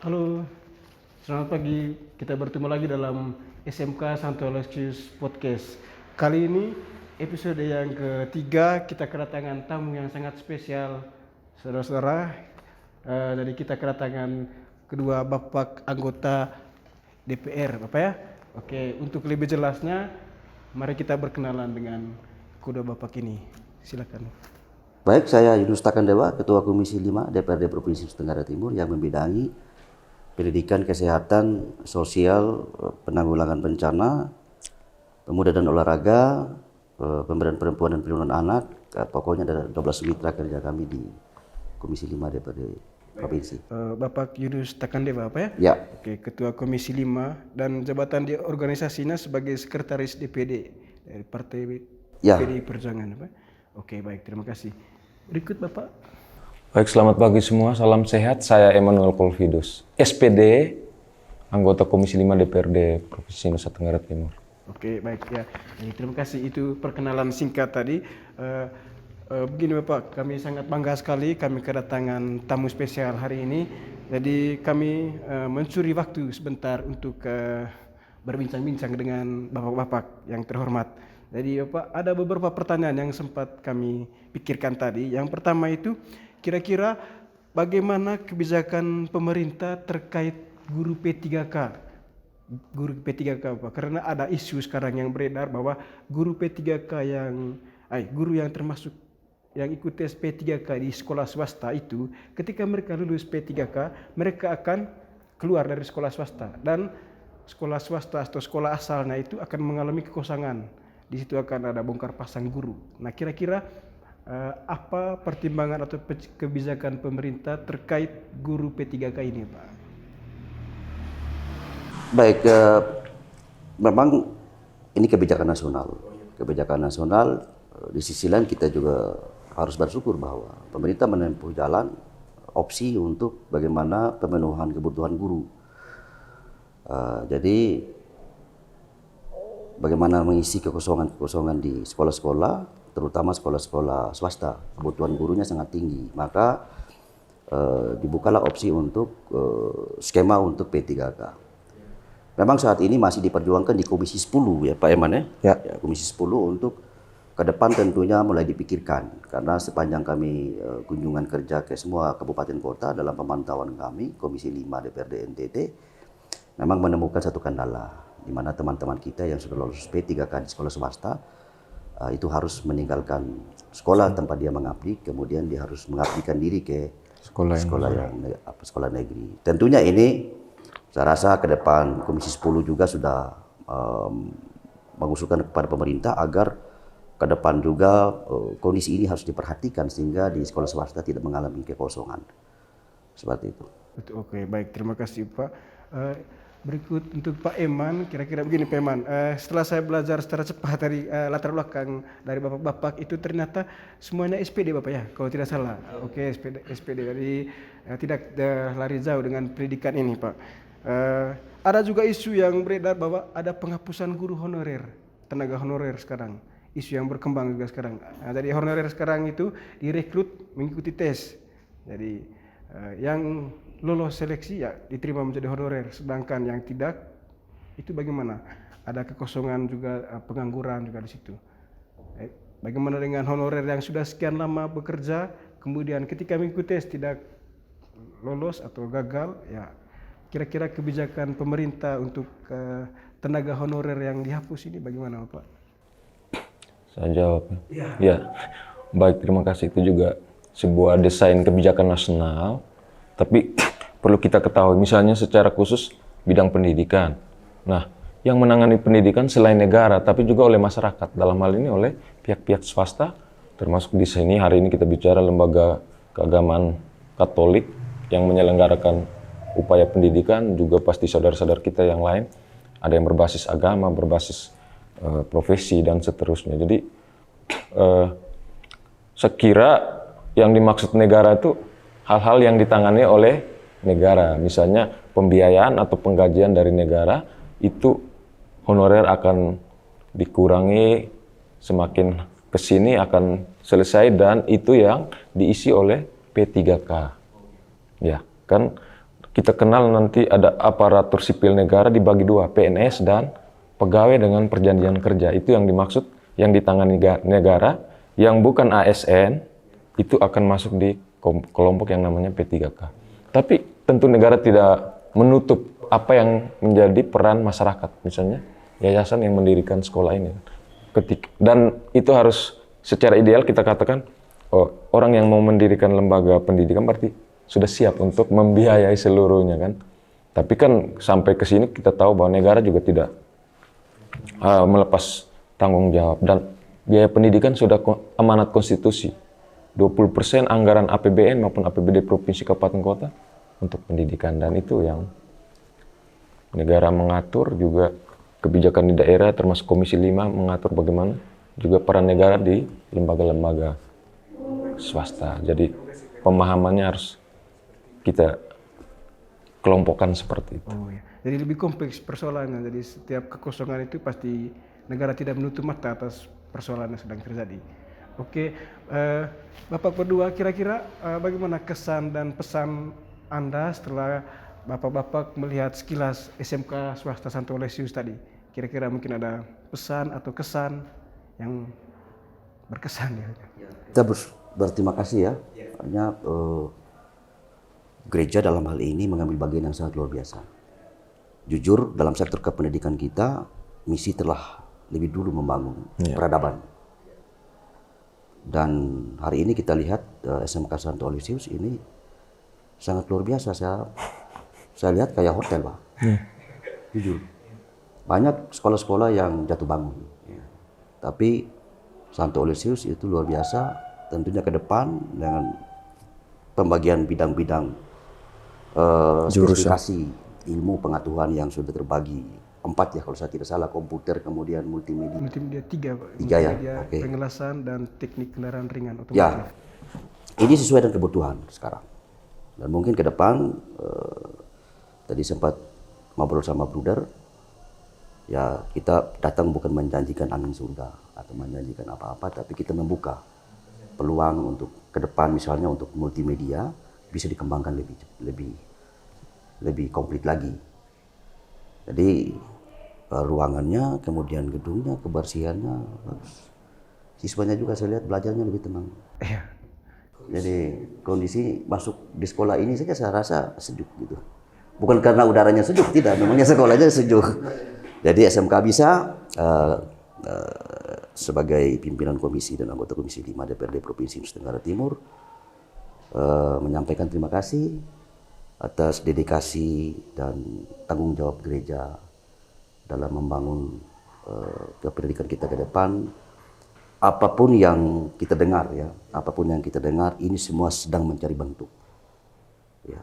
Halo, selamat pagi. Kita bertemu lagi dalam SMK Santo Aloysius Podcast. Kali ini episode yang ketiga, kita kedatangan tamu yang sangat spesial, saudara-saudara. Jadi kita kedatangan kedua bapak anggota DPR, Bapak ya. Oke, untuk lebih jelasnya, mari kita berkenalan dengan kedua bapak ini. Silakan. Baik, saya Yunus Takandewa, Ketua Komisi 5 DPRD Provinsi Nusa Tenggara Timur yang membidangi pendidikan, kesehatan, sosial, penanggulangan bencana, pemuda dan olahraga, pemberdayaan perempuan dan perlindungan anak. Pokoknya ada 12 mitra kerja kami di Komisi 5 DPRD Provinsi. Bapak Yunus Takandewa, Pak ya? Ya, Oke, Ketua Komisi 5 dan jabatan di organisasinya sebagai Sekretaris DPD dari Partai ya. PDI Perjuangan, Pak. Oke, baik, terima kasih. Berikut Bapak. Baik, selamat pagi semua. Salam sehat. Saya Emmanuel Kolvidus, SPD, anggota Komisi 5 DPRD Provinsi Nusa Tenggara Timur. Oke, baik ya. Jadi, terima kasih itu perkenalan singkat tadi. Begini Bapak, kami sangat bangga sekali kami kedatangan tamu spesial hari ini. Jadi kami mencuri waktu sebentar untuk berbincang-bincang dengan bapak-bapak yang terhormat. Jadi Bapak, ada beberapa pertanyaan yang sempat kami pikirkan tadi. Yang pertama itu, kira-kira bagaimana kebijakan pemerintah terkait guru P3K? Guru P3K Pak, karena ada isu sekarang yang beredar bahwa guru P3K guru yang termasuk yang ikut tes P3K di sekolah swasta itu, ketika mereka lulus P3K, mereka akan keluar dari sekolah swasta dan sekolah swasta atau sekolah asalnya itu akan mengalami kekosongan. Di situ akan ada bongkar pasang guru. Nah, kira-kira apa pertimbangan atau kebijakan pemerintah terkait guru P3K ini, Pak? Baik, memang ini kebijakan nasional. Kebijakan nasional, di sisi lain kita juga harus bersyukur bahwa pemerintah menempuh jalan opsi untuk bagaimana pemenuhan kebutuhan guru. Jadi bagaimana mengisi kekosongan-kekosongan di sekolah-sekolah, terutama sekolah-sekolah swasta. Kebutuhan gurunya sangat tinggi, maka dibukalah opsi untuk skema untuk P3K. Memang saat ini masih diperjuangkan di Komisi 10 ya Pak Eman ya. Komisi 10 untuk ke depan tentunya mulai dipikirkan, karena sepanjang kami kunjungan kerja ke semua kabupaten kota dalam pemantauan kami Komisi 5 DPRD NTT memang menemukan satu kendala, di mana teman-teman kita yang sudah lulus P3K di sekolah swasta itu harus meninggalkan sekolah tempat dia mengabdi, kemudian dia harus mengabdikan diri ke sekolah negeri. Tentunya ini saya rasa ke depan Komisi 10 juga sudah mengusulkan kepada pemerintah agar ke depan juga kondisi ini harus diperhatikan sehingga di sekolah swasta tidak mengalami kekosongan. Seperti itu. Oke, baik, terima kasih Pak. Berikut untuk Pak Eman, kira-kira begini Pak Eman, setelah saya belajar secara cepat dari latar belakang dari bapak-bapak itu ternyata semuanya SPD Bapak ya, kalau tidak salah. Oke, SPD, jadi tidak lari jauh dengan pendidikan ini Pak. Ada juga isu yang beredar bahwa ada penghapusan guru honorer, tenaga honorer sekarang. Isu yang berkembang juga sekarang. Jadi honorer sekarang itu direkrut mengikuti tes. Jadi yang lolos seleksi ya diterima menjadi honorer, sedangkan yang tidak itu bagaimana? Ada kekosongan juga, pengangguran juga di situ. Bagaimana dengan honorer yang sudah sekian lama bekerja, kemudian ketika mengikuti tes tidak lolos atau gagal, ya kira-kira kebijakan pemerintah untuk tenaga honorer yang dihapus ini bagaimana Pak? Saya jawab. Ya. Baik, terima kasih. Itu juga sebuah desain kebijakan nasional, tapi perlu kita ketahui misalnya secara khusus bidang pendidikan. Nah, yang menangani pendidikan selain negara tapi juga oleh masyarakat, dalam hal ini oleh pihak-pihak swasta, termasuk di sini hari ini kita bicara lembaga keagamaan Katolik yang menyelenggarakan upaya pendidikan, juga pasti saudara-saudara kita yang lain ada yang berbasis agama, berbasis profesi dan seterusnya. Jadi sekira yang dimaksud negara itu hal-hal yang ditangani oleh negara, misalnya pembiayaan atau penggajian dari negara, itu honorer akan dikurangi, semakin kesini akan selesai, dan itu yang diisi oleh P3K. Ya, kan kita kenal nanti ada aparatur sipil negara dibagi dua, PNS dan pegawai dengan perjanjian kerja. Itu yang dimaksud, yang ditangani negara, yang bukan ASN, itu akan masuk di kelompok yang namanya P3K. Tapi tentu negara tidak menutup apa yang menjadi peran masyarakat, misalnya yayasan yang mendirikan sekolah ini. Dan itu harus secara ideal kita katakan, orang yang mau mendirikan lembaga pendidikan berarti sudah siap untuk membiayai seluruhnya kan. Tapi kan sampai ke sini kita tahu bahwa negara juga tidak melepas tanggung jawab, dan biaya pendidikan sudah amanat konstitusi. 20% anggaran APBN maupun APBD provinsi kabupaten kota untuk pendidikan, dan itu yang negara mengatur, juga kebijakan di daerah termasuk Komisi 5 mengatur bagaimana juga peran negara di lembaga-lembaga swasta. Jadi pemahamannya harus kita kelompokkan seperti itu. Oh, ya. Jadi lebih kompleks persoalannya. Jadi setiap kekosongan itu pasti negara tidak menutup mata atas persoalan yang sedang terjadi. Oke, Bapak berdua kira-kira bagaimana kesan dan pesan Anda setelah Bapak-bapak melihat sekilas SMK swasta Santo Aloysius tadi? Kira-kira mungkin ada pesan atau kesan yang berkesan ya? Kita berterima kasih ya. Artinya gereja dalam hal ini mengambil bagian yang sangat luar biasa. Jujur, dalam sektor kependidikan kita, misi telah lebih dulu membangun peradaban. Dan hari ini kita lihat SMK Santo Aloysius ini sangat luar biasa. Saya lihat kayak hotel, Pak. Jujur. Banyak sekolah-sekolah yang jatuh bangun. Ya. Tapi Santo Aloysius itu luar biasa. Tentunya ke depan dengan pembagian bidang-bidang spesifikasi ilmu pengetahuan yang sudah terbagi 4 ya kalau saya tidak salah, komputer, kemudian multimedia. Multimedia 3, Pak. 3 ya, oke. Pengelasan dan teknik kendaraan ringan otomotif. Ya, ini sesuai dengan kebutuhan sekarang. Dan mungkin ke depan, tadi sempat ngobrol sama Bruder, ya kita datang bukan menjanjikan angin surga atau menjanjikan apa-apa, tapi kita membuka peluang untuk ke depan, misalnya untuk multimedia bisa dikembangkan lebih komplit lagi. Jadi ruangannya, kemudian gedungnya, kebersihannya bagus. Siswanya juga saya lihat belajarnya lebih tenang. Iya. Jadi kondisi masuk di sekolah ini saja saya rasa sejuk gitu. Bukan karena udaranya sejuk, tidak. Memangnya sekolahnya sejuk. Jadi SMK bisa sebagai pimpinan komisi dan anggota Komisi 5 DPRD Provinsi Nusa Tenggara Timur menyampaikan terima kasih atas dedikasi dan tanggung jawab gereja dalam membangun kependidikan kita ke depan. Apapun yang kita dengar ya, apapun yang kita dengar, ini semua sedang mencari bentuk. Ya,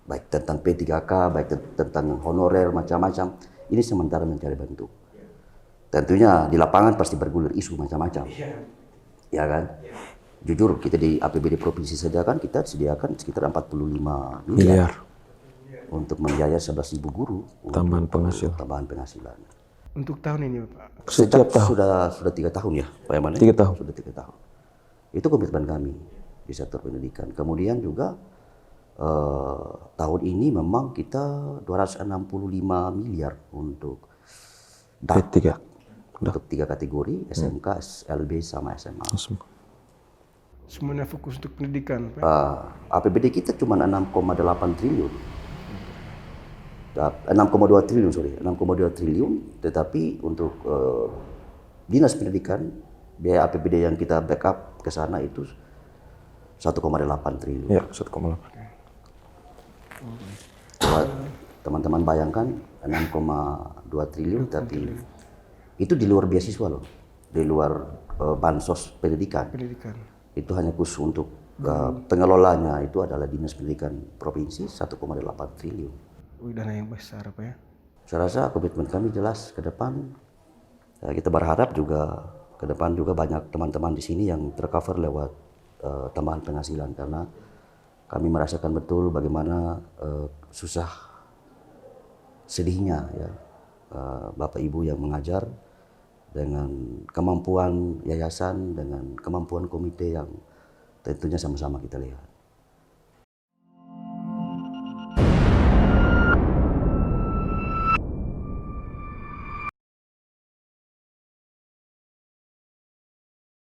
baik tentang P3K, baik tentang honorer macam-macam, ini sementara mencari bentuk. Tentunya di lapangan pasti bergulir isu macam-macam, ya kan? Jujur kita di APBD provinsi saja kan kita sediakan sekitar 45 miliar untuk membiayai 11.000 guru Tambahan penghasilan. Untuk tahun ini, Pak? Setiap tahun. Sudah 3 tahun ya, Pak Yaman? 3 tahun. Sudah 3 tahun. Itu komitmen kami di sektor pendidikan. Kemudian juga tahun ini memang kita 265 miliar untuk P3. Untuk 3 kategori, SMK, SLB, sama SMA. Semuanya fokus untuk pendidikan, Pak? APBD kita cuma 6,8 triliun. 6,2 triliun, 6,2 triliun, tetapi untuk Dinas Pendidikan, biaya APBD yang kita backup ke sana itu 1,8 triliun. Ya, 1,8. Teman-teman bayangkan 6,2 triliun, tapi itu di luar beasiswa loh, di luar bansos pendidikan. Itu hanya khusus untuk pengelolanya itu adalah Dinas Pendidikan Provinsi 1,8 triliun. Dana yang besar, Pak ya? Saya rasa komitmen kami jelas ke depan. Kita berharap juga ke depan juga banyak teman-teman di sini yang tercover lewat tambahan penghasilan, karena kami merasakan betul bagaimana susah sedihnya ya Bapak Ibu yang mengajar dengan kemampuan yayasan, dengan kemampuan komite yang tentunya sama-sama kita lihat.